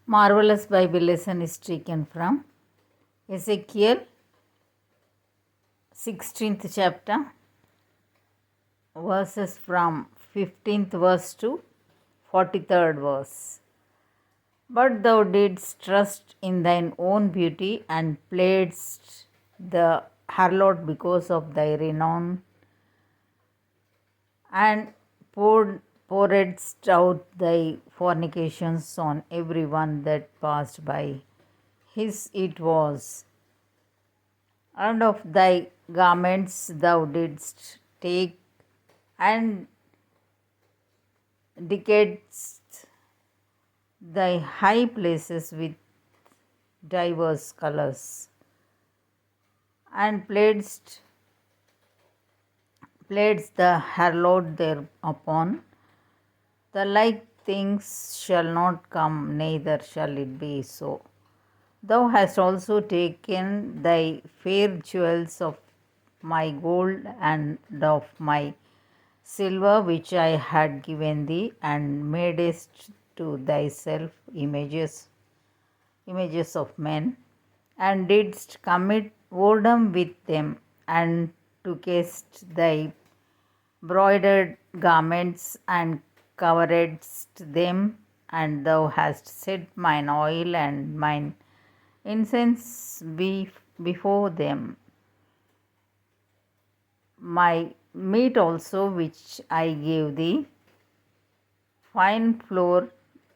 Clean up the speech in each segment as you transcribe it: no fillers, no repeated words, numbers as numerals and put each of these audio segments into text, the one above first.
Marvelous Bible lesson is taken from Ezekiel 16th chapter, verses from 15th verse to 43rd verse. But thou didst trust in thine own beauty and playedst the harlot because of thy renown, and pouredst out thy fornications on every one that passed by. His it was, and of thy garments thou didst take, and deckedst thy high places with divers colors, and playedst the harlot thereupon. The like things shall not come, neither shall it be so. Thou hast also taken thy fair jewels of my gold and of my silver which I had given thee, and madest to thyself images of men, and didst commit whoredom with them, and tookest thy broidered garments and coveredst them, and thou hast set mine oil and mine incense before them. My meat also which I gave thee, fine flour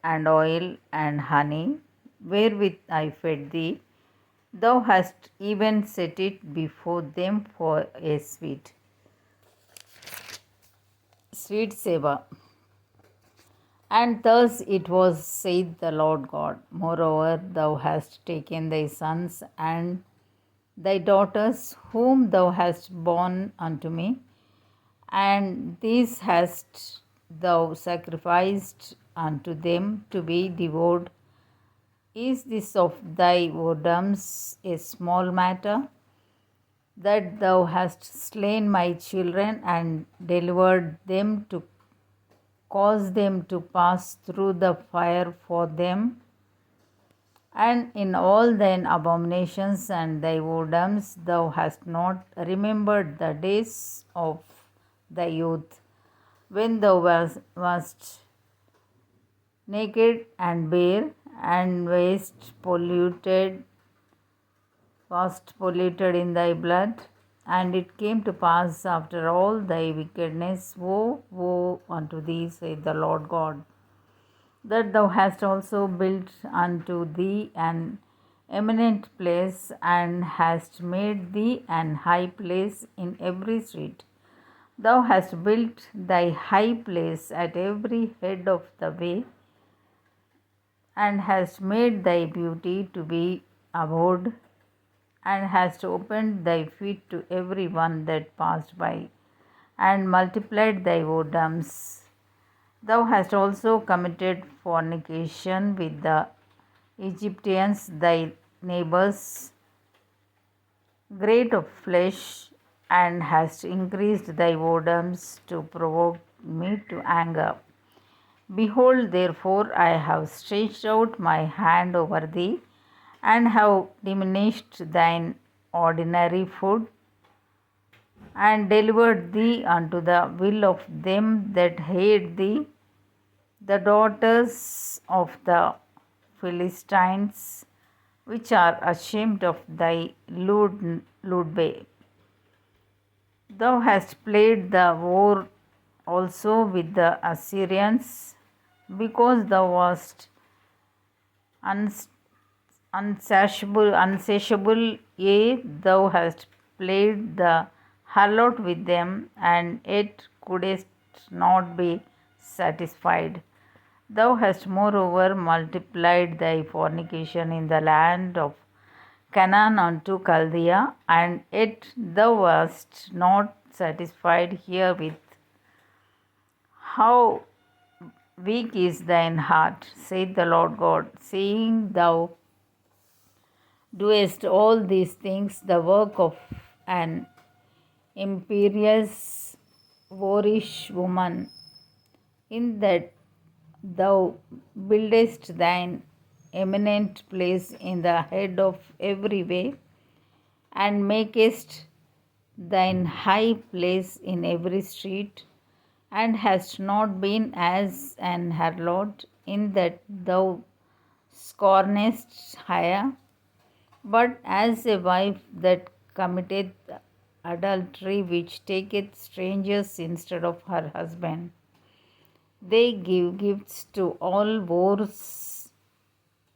and oil and honey, wherewith I fed thee, thou hast even set it before them for a sweet savor. And thus it was, saith the Lord God. Moreover, thou hast taken thy sons and thy daughters, whom thou hast borne unto me, and these hast thou sacrificed unto them to be devoured. Is this of thy whoredoms a small matter, that thou hast slain my children and delivered them to cause them to pass through the fire for them? And in all thine abominations and thy whoredoms thou hast not remembered the days of thy youth, when thou wast naked and bare, and wast polluted in thy blood. And it came to pass after all thy wickedness, woe, woe unto thee, saith the Lord God, that thou hast also built unto thee an eminent place, and hast made thee an high place in every street. Thou hast built thy high place at every head of the way, and hast made thy beauty to be abhorred, and hast opened thy feet to every one that passed by, and multiplied thy whoredoms. Thou hast also committed fornication with the Egyptians, thy neighbors, great of flesh, and hast increased thy whoredoms to provoke me to anger. Behold, therefore, I have stretched out my hand over thee, and have diminished thine ordinary food, and delivered thee unto the will of them that hate thee, the daughters of the Philistines, which are ashamed of thy lewd way. Thou hast played the war also with the Assyrians, because thou wast unsatiable, yea, thou hast played the harlot with them, and yet couldst not be satisfied. Thou hast moreover multiplied thy fornication in the land of Canaan unto Chaldea, and yet thou wast not satisfied herewith. How weak is thine heart, saith the Lord God, seeing thou doest all these things, the work of an imperious, whorish woman, in that thou buildest thine eminent place in the head of every way, and makest thine high place in every street, and hast not been as an harlot, in that thou scornest hire, but as a wife that committeth adultery, which taketh strangers instead of her husband. They give gifts to all whores,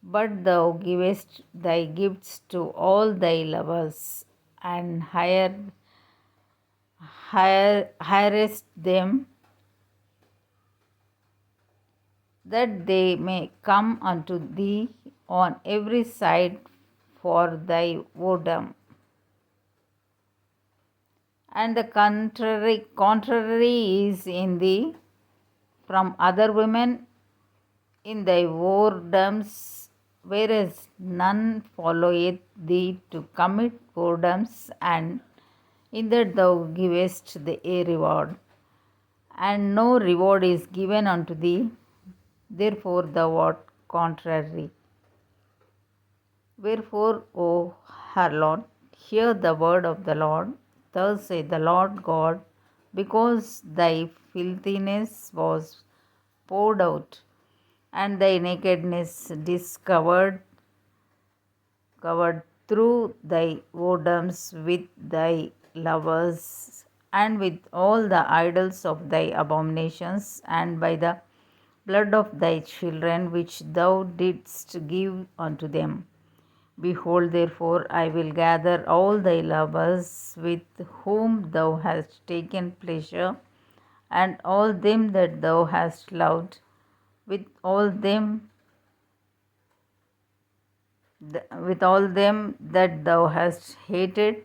but thou givest thy gifts to all thy lovers, and hirest them, that they may come unto thee on every side for thy whoredom. And the contrary is in thee from other women in thy whoredoms, whereas none followeth thee to commit whoredoms, and in that thou givest a reward, and no reward is given unto thee, therefore thou art contrary. Wherefore, O harlot, hear the word of the Lord. Thus saith the Lord God, because thy filthiness was poured out, and thy nakedness covered through thy whoredoms with thy lovers, and with all the idols of thy abominations, and by the blood of thy children which thou didst give unto them. Behold, therefore, I will gather all thy lovers with whom thou hast taken pleasure, and all them that thou hast loved, with all them that thou hast hated,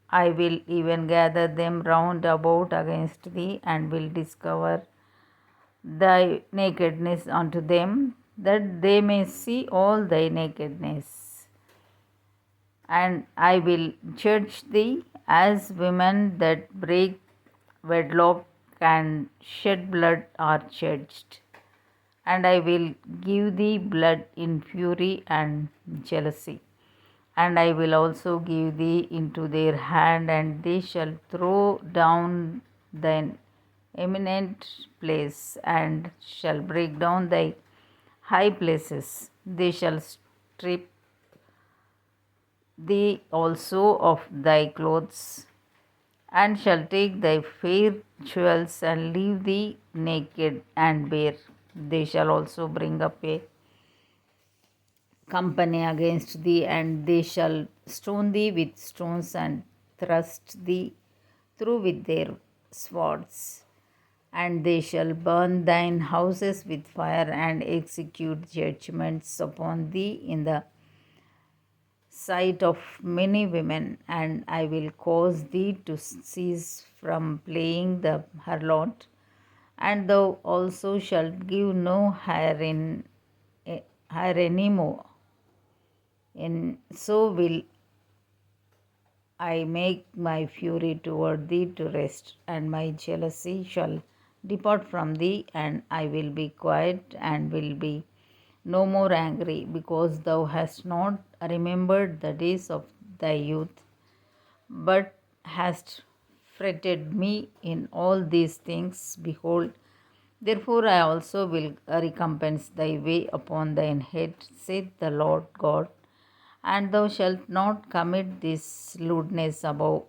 I will even gather them round about against thee, and will discover thy nakedness unto them, that they may see all thy nakedness. And I will judge thee as women that break wedlock and shed blood are judged. And I will give thee blood in fury and jealousy. And I will also give thee into their hand, and they shall throw down thine eminent place, and shall break down thy high places. They shall strip thee also of thy clothes, and shall take thy fair jewels, and leave thee naked and bare. They shall also bring up a company against thee, and they shall stone thee with stones, and thrust thee through with their swords. And they shall burn thine houses with fire, and execute judgments upon thee in the sight of many women. And I will cause thee to cease from playing the harlot, and thou also shalt give no hire any more. And so will I make my fury toward thee to rest, and my jealousy shall depart from thee, and I will be quiet, and will be no more angry, because thou hast not remembered the days of thy youth, but hast fretted me in all these things. Behold, therefore I also will recompense thy way upon thine head, saith the Lord God. And thou shalt not commit this lewdness above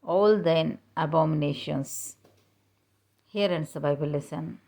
all thine abominations. Here ends the Bible lesson.